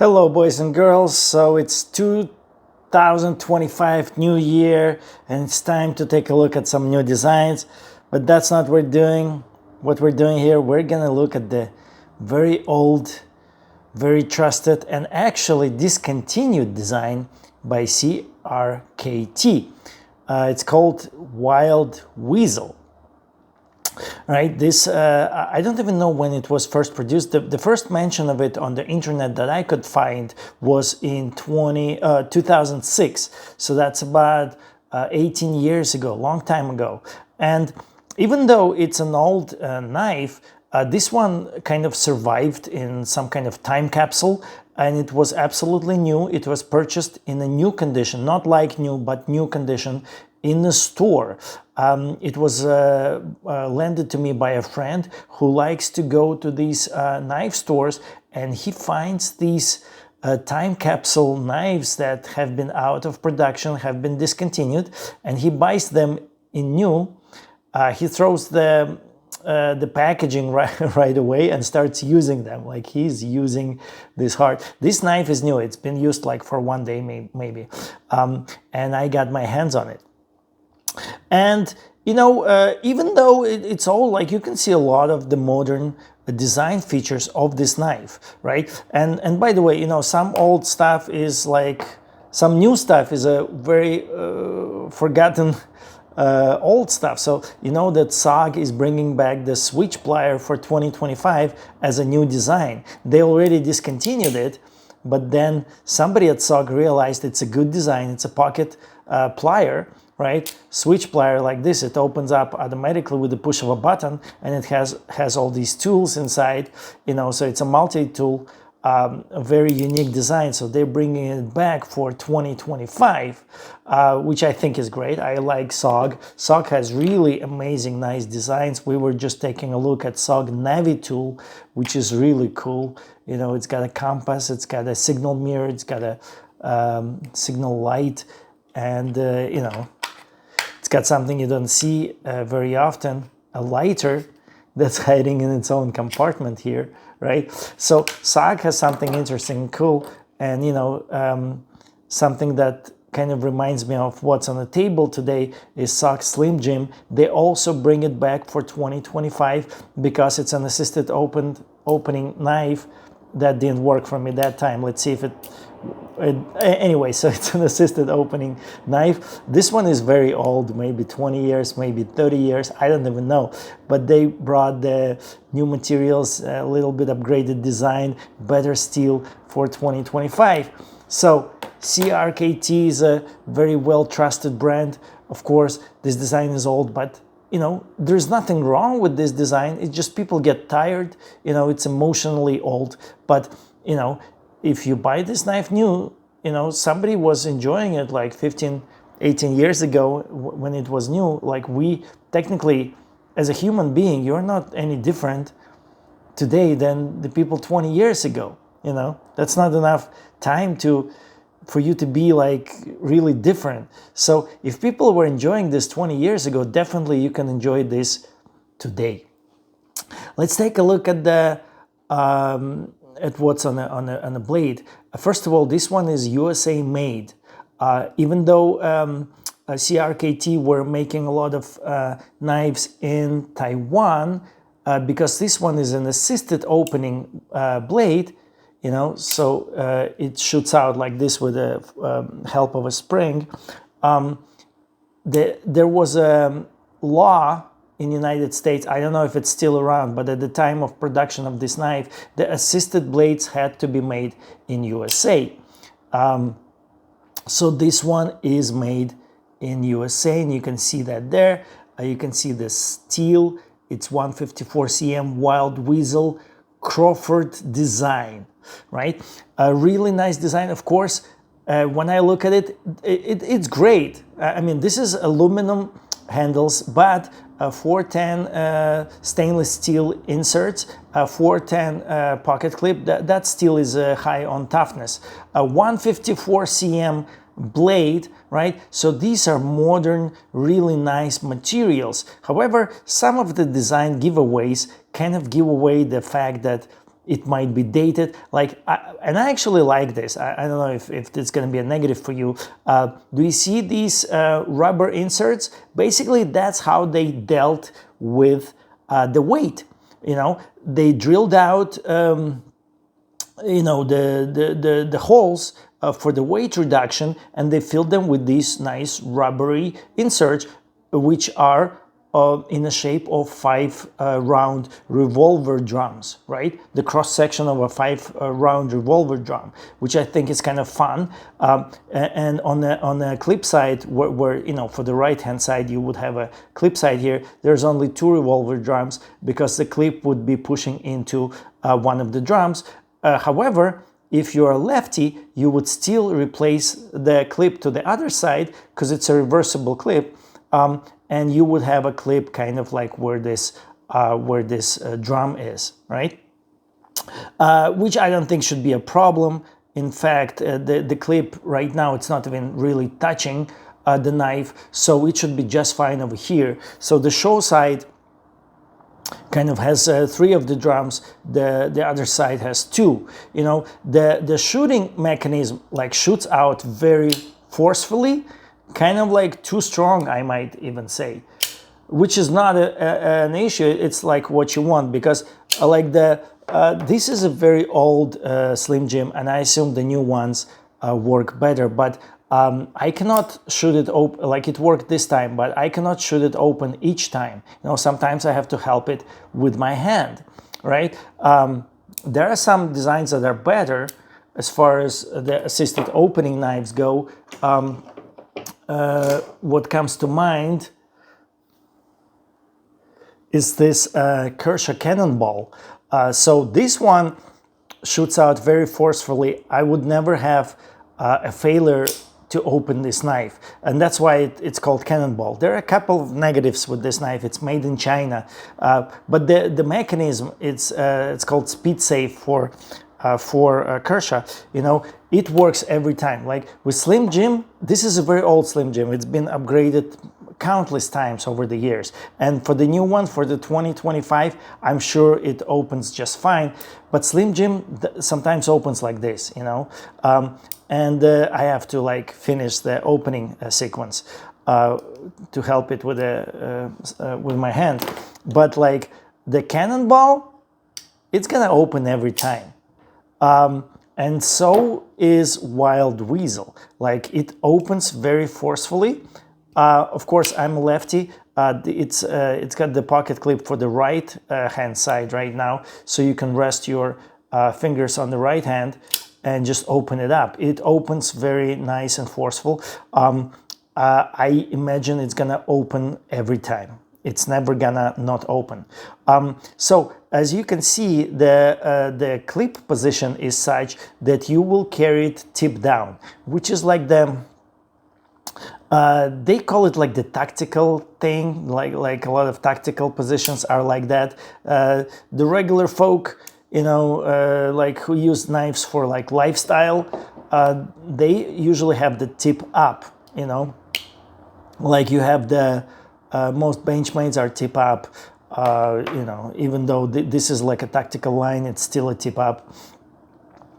Hello boys and girls, so it's 2025 new year and it's time to take a look at some new designs, but that's not what we're doing here. We're gonna look at the very old, very trusted and actually discontinued design by CRKT. It's called Wild Weasel. Right, this I don't even know when it was first produced. The first mention of it on the internet that I could find was in 2006, so that's about 18 years ago, long time ago. And even though it's an old knife, this one kind of survived in some kind of time capsule, and it was absolutely new. It was purchased in a new condition, not like new, but new condition in the store. It was lended to me by a friend who likes to go to these knife stores, and he finds these time capsule knives that have been out of production, have been discontinued, and he buys them in new. He throws the packaging right away and starts using them like he's using this heart. This knife is new. It's been used like for one day maybe, and I got my hands on it. And you know, even though it's all like, you can see a lot of the modern design features of this knife, right? And by the way, you know, some old stuff is like, some new stuff is a very forgotten old stuff. So you know that SOG is bringing back the switch plier for 2025 as a new design. They already discontinued it, but then somebody at SOG realized it's a good design. It's a pocket plier, right? Switch plier like this. It opens up automatically with the push of a button, and it has all these tools inside, you know, so it's a multi-tool, a very unique design. So they're bringing it back for 2025, which I think is great. I like SOG. SOG has really amazing, nice designs. We were just taking a look at SOG Navi tool, which is really cool. You know, it's got a compass, it's got a signal mirror, it's got a signal light, and you know, it's got something you don't see very often, a lighter that's hiding in its own compartment here, right? So SOG has something interesting and cool, and you know, something that kind of reminds me of what's on the table today is SOG Slim Jim. They also bring it back for 2025 because it's an assisted opening knife that didn't work for me that time. Let's see if it anyway, so it's an assisted opening knife. This one is very old, maybe 20 years, maybe 30 years, I don't even know. But they brought the new materials, a little bit upgraded design, better steel for 2025. So CRKT is a very well trusted brand. Of course, this design is old, but you know, there's nothing wrong with this design. It's just people get tired, you know, it's emotionally old. But you know, if you buy this knife new, you know, somebody was enjoying it like 15, 18 years ago when it was new. Like, we technically, as a human being, you're not any different today than the people 20 years ago, you know. That's not enough time for you to be like really different. So if people were enjoying this 20 years ago, definitely you can enjoy this today. Let's take a look at the at what's on a blade. First of all, this one is USA made. Even though CRKT were making a lot of knives in Taiwan, because this one is an assisted opening blade, you know, so it shoots out like this with the help of a spring. There was a law in the United States, I don't know if it's still around, but at the time of production of this knife, the assisted blades had to be made in USA. So this one is made in USA, and you can see that there. You can see the steel. It's 154 cm Wild Weasel Crawford design, right? A really nice design, of course. When I look at it, it's great. I mean, this is aluminum handles, but 410 stainless steel inserts, 410 pocket clip. That steel is high on toughness. A 154 cm blade, right? So these are modern, really nice materials. However, some of the design giveaways kind of give away the fact that it might be dated. And I actually like this. I don't know if it's going to be a negative for you. Do you see these rubber inserts? Basically, that's how they dealt with the weight. They drilled out the holes for the weight reduction, and they filled them with these nice rubbery inserts, which are in the shape of 5 round revolver drums, right? The cross section of a 5 round revolver drum, which I think is kind of fun. And on the clip side, where for the right hand side you would have a clip side here, there's only 2 revolver drums because the clip would be pushing into one of the drums. However, if you're a lefty, you would still replace the clip to the other side because it's a reversible clip, and you would have a clip kind of like where this drum is, right? Which I don't think should be a problem. In fact, the clip right now, it's not even really touching the knife, so it should be just fine over here. So the show side kind of has 3 of the drums, the other side has 2. The shooting mechanism like shoots out very forcefully, kind of like too strong, I might even say, which is not an issue. It's like what you want, because this is a very old Slim Jim, and I assume the new ones work better, but I cannot shoot it open. Like, it worked this time, but I cannot shoot it open each time. Sometimes I have to help it with my hand, right? There are some designs that are better as far as the assisted opening knives go. What comes to mind is this Kershaw Cannonball. So this one shoots out very forcefully. I would never have a failure to open this knife, and that's why it's called Cannonball. There are a couple of negatives with this knife. It's made in China, but the mechanism, it's called Speed Safe for Kershaw. It works every time. Like with Slim Jim, this is a very old Slim Jim. It's been upgraded countless times over the years, and for the new one, for the 2025, I'm sure it opens just fine. But Slim Jim sometimes opens like this, and I have to like finish the opening sequence to help it with my hand. But like the Cannonball, it's gonna open every time. And so is Wild Weasel. Like, it opens very forcefully. Of course, I'm a lefty. It's got the pocket clip for the right hand side right now, so you can rest your fingers on the right hand and just open it up. It opens very nice and forceful. I imagine it's gonna open every time. It's never gonna not open. So as you can see, the clip position is such that you will carry it tip down, which is like they call it like the tactical thing, like a lot of tactical positions are like that. The regular folk, like who use knives for like lifestyle, they usually have the tip up, like you have the most Benchmates are tip up, even though this is like a tactical line, it's still a tip up.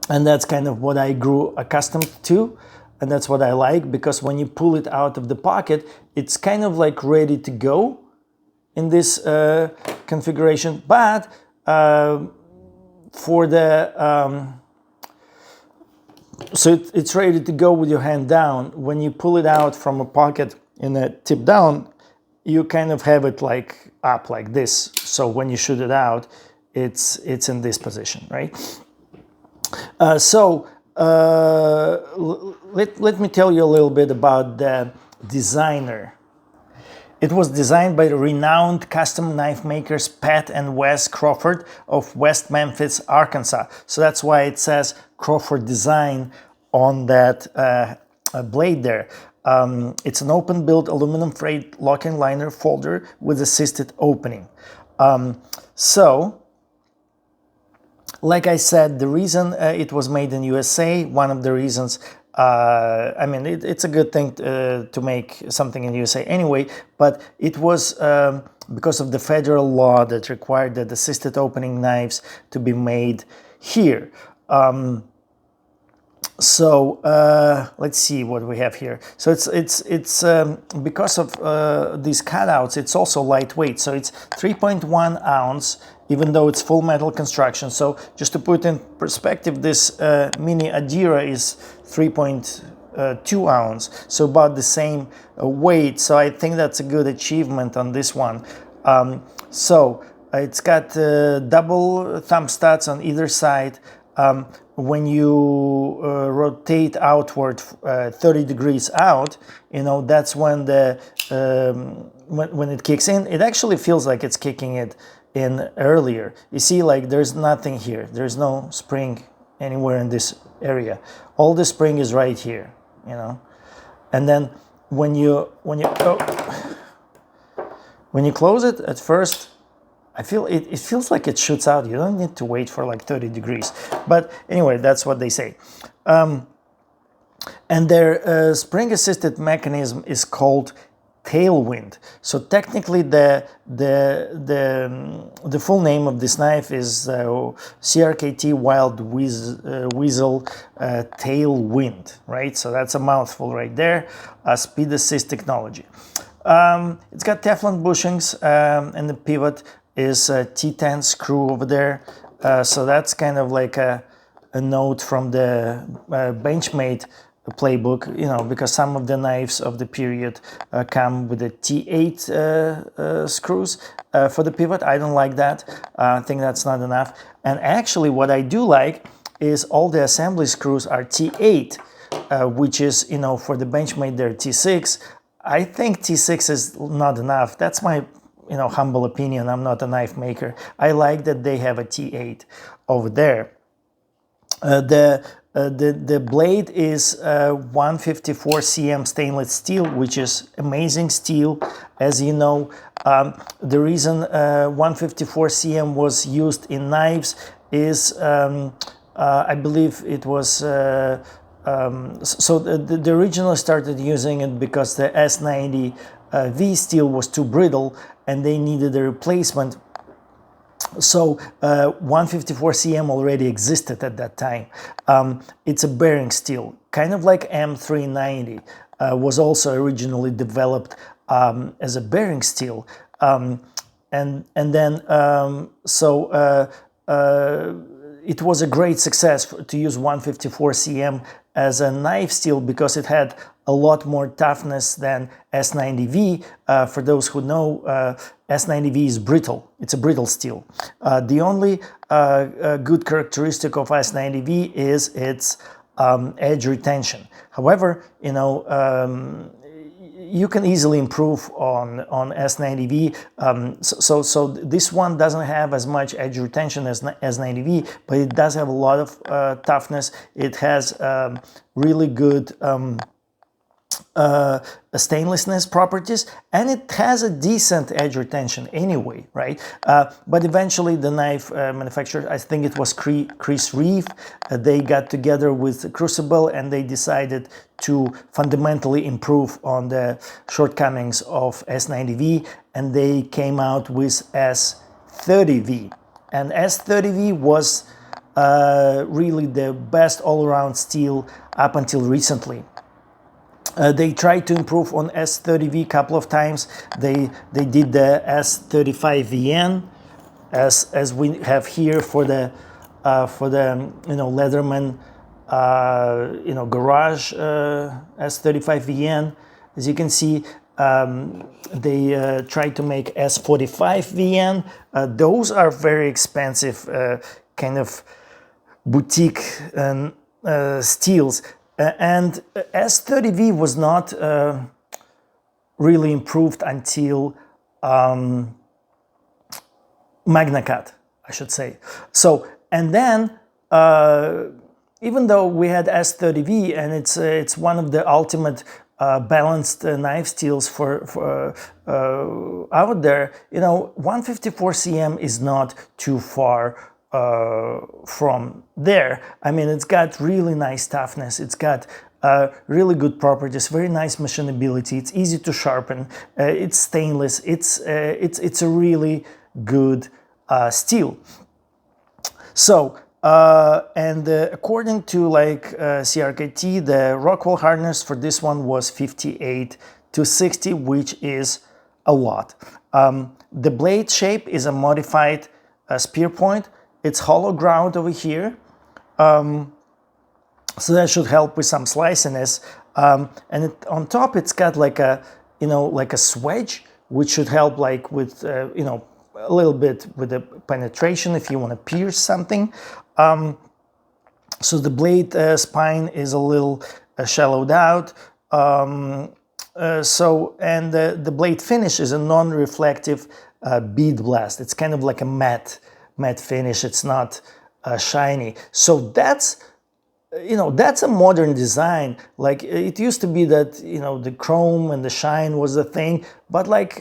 And that's kind of what I grew accustomed to. And that's what I like, because when you pull it out of the pocket, it's kind of like ready to go in this configuration. But for the so it's ready to go with your hand down. When you pull it out from a pocket in a tip down, you kind of have it like up like this. So when you shoot it out, it's in this position, right? Let me tell you a little bit about the designer. It was designed by the renowned custom knife makers Pat and Wes Crawford of West Memphis, Arkansas. So that's why it says Crawford Design on that blade there. It's an open-build aluminum freight locking liner folder with assisted opening. Like I said, the reason it was made in USA, one of the reasons, I mean, it's a good thing to make something in USA anyway, but it was because of the federal law that required that assisted opening knives to be made here. So let's see what we have here. So it's because of these cutouts, it's also lightweight. So it's 3.1 ounce, even though it's full metal construction. So just to put in perspective, this mini Adira is 3.2 ounce, so about the same weight. So I think that's a good achievement on this one. It's got double thumb studs on either side. When you rotate outward 30 degrees out, you know, that's when the when it kicks in. It actually feels like it's kicking it in earlier. You see, like there's nothing here. There's no spring anywhere in this area. All the spring is right here, you know. And then when you close it at first, I feel it feels like it shoots out. You don't need to wait for like 30 degrees. But anyway, that's what they say. And their spring-assisted mechanism is called tailwind. So technically, the full name of this knife is CRKT Wild Weasel Tailwind, right? So that's a mouthful right there. Speed assist technology. It's got Teflon bushings, and the pivot is a T10 screw over there. So that's kind of like a note from the Benchmade playbook, you know, because some of the knives of the period come with the T8 screws for the pivot. I don't like that. I think that's not enough. And actually what I do like is all the assembly screws are T8, which is, you know, for the Benchmade they're T6. I think T6 is not enough. That's my, you know, humble opinion. I'm not a knife maker. I like that they have a T8 over there. The blade is 154 cm stainless steel, which is amazing steel. As you know, the reason 154 cm was used in knives is, I believe it was, so the original started using it because the S90 V steel was too brittle and they needed a replacement. So 154 cm already existed at that time. It's a bearing steel, kind of like M390 was also originally developed as a bearing steel. And then it was a great success to use 154 cm as a knife steel because it had a lot more toughness than S90V. For those who know, S90V is brittle. It's a brittle steel. The only good characteristic of S90V is its edge retention. However, you know, you can easily improve on S90V. So this one doesn't have as much edge retention as S90V, but it does have a lot of toughness. It has really good stainlessness properties, and it has a decent edge retention anyway, right? But eventually the knife manufacturer, I think it was Chris Reeve, they got together with Crucible and they decided to fundamentally improve on the shortcomings of S90V, and they came out with S30V. And S30V was really the best all-around steel up until recently. They tried to improve on S30V a couple of times. They did the S35VN, as we have here for the you know, Leatherman you know, garage S35VN. As you can see, they tried to make S45VN. Those are very expensive, kind of boutique steels. And S30V was not really improved until Magna Cut, I should say. So, and then even though we had S30V and it's one of the ultimate balanced knife steels for out there, you know, 154 cm is not too far from there. I mean, it's got really nice toughness. It's got really good properties, very nice machinability. It's easy to sharpen. It's stainless. It's a really good steel. So, according to like CRKT, the Rockwell hardness for this one was 58 to 60, which is a lot. The blade shape is a modified spear point. It's hollow ground over here, so that should help with some sliciness. And on top, it's got like a, like a swedge, which should help like with, a little bit with the penetration if you want to pierce something. So the blade spine is a little shallowed out. And the blade finish is a non-reflective bead blast. It's kind of like a matte finish. It's not shiny. So that's a modern design. Like it used to be that, the chrome and the shine was the thing, but like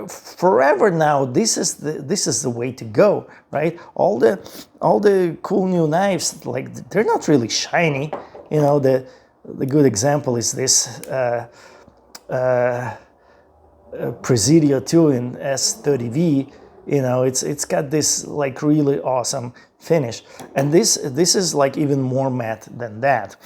forever now, this is the way to go, right? All the cool new knives, like they're not really shiny. The good example is this Presidio 2 in S30V. It's got this like really awesome finish, and this is like even more matte than that.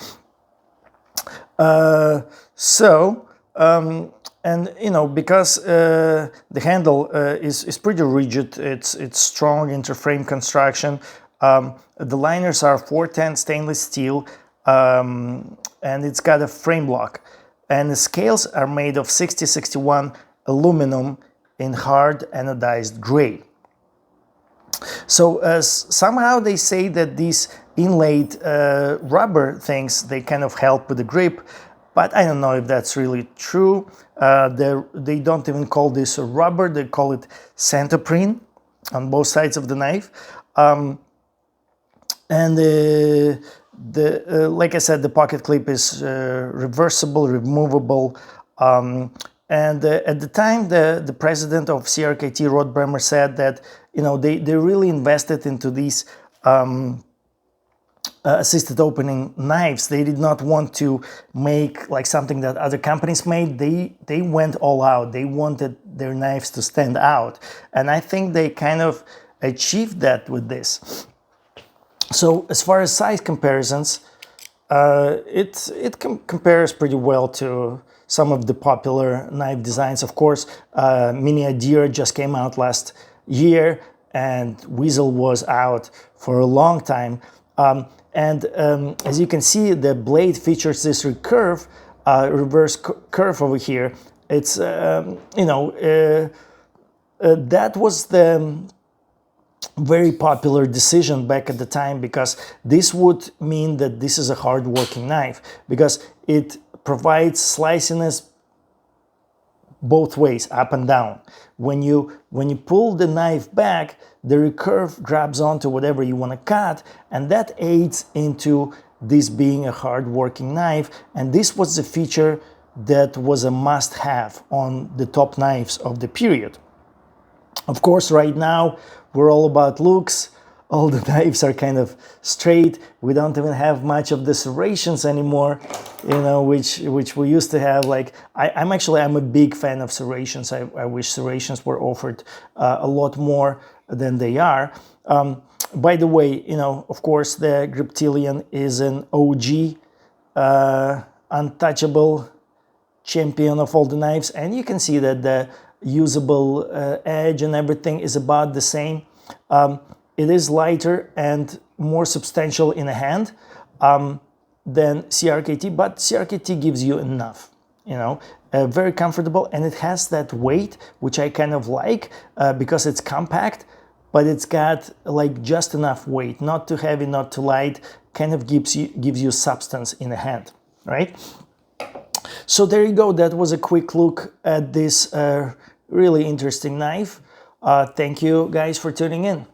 Because the handle is pretty rigid, it's strong interframe construction. The liners are 410 stainless steel, and it's got a frame lock, and the scales are made of 6061 aluminum in hard anodized gray. So somehow they say that these inlaid rubber things, they kind of help with the grip, but I don't know if that's really true. They don't even call this a rubber, they call it centoprene on both sides of the knife. Like I said, the pocket clip is reversible, removable. And at the time, the president of CRKT, Rod Bremer, said that they really invested into these assisted opening knives. They did not want to make like something that other companies made. They went all out. They wanted their knives to stand out, and I think they kind of achieved that with this. So as far as size comparisons, it compares pretty well to some of the popular knife designs. Of course, Mini Adira just came out last year, and Weasel was out for a long time. As you can see, the blade features this recurve, reverse curve over here. It's, that was the very popular decision back at the time, because this would mean that this is a hard working knife, because it provides sliciness both ways, up and down. When you pull the knife back, the recurve grabs onto whatever you want to cut, and that aids into this being a hard working knife. And this was the feature that was a must-have on the top knives of the period. Of course, right now we're all about looks. All the knives are kind of straight. We don't even have much of the serrations anymore, which we used to have. Like I'm a big fan of serrations. I wish serrations were offered a lot more than they are. By the way, of course, the Griptilian is an OG, untouchable champion of all the knives, and you can see that the usable edge and everything is about the same. It is lighter and more substantial in a hand than CRKT, but CRKT gives you enough, very comfortable, and it has that weight, which I kind of like because it's compact, but it's got like just enough weight, not too heavy, not too light, kind of gives you substance in the hand, right? So there you go. That was a quick look at this really interesting knife. Thank you guys for tuning in.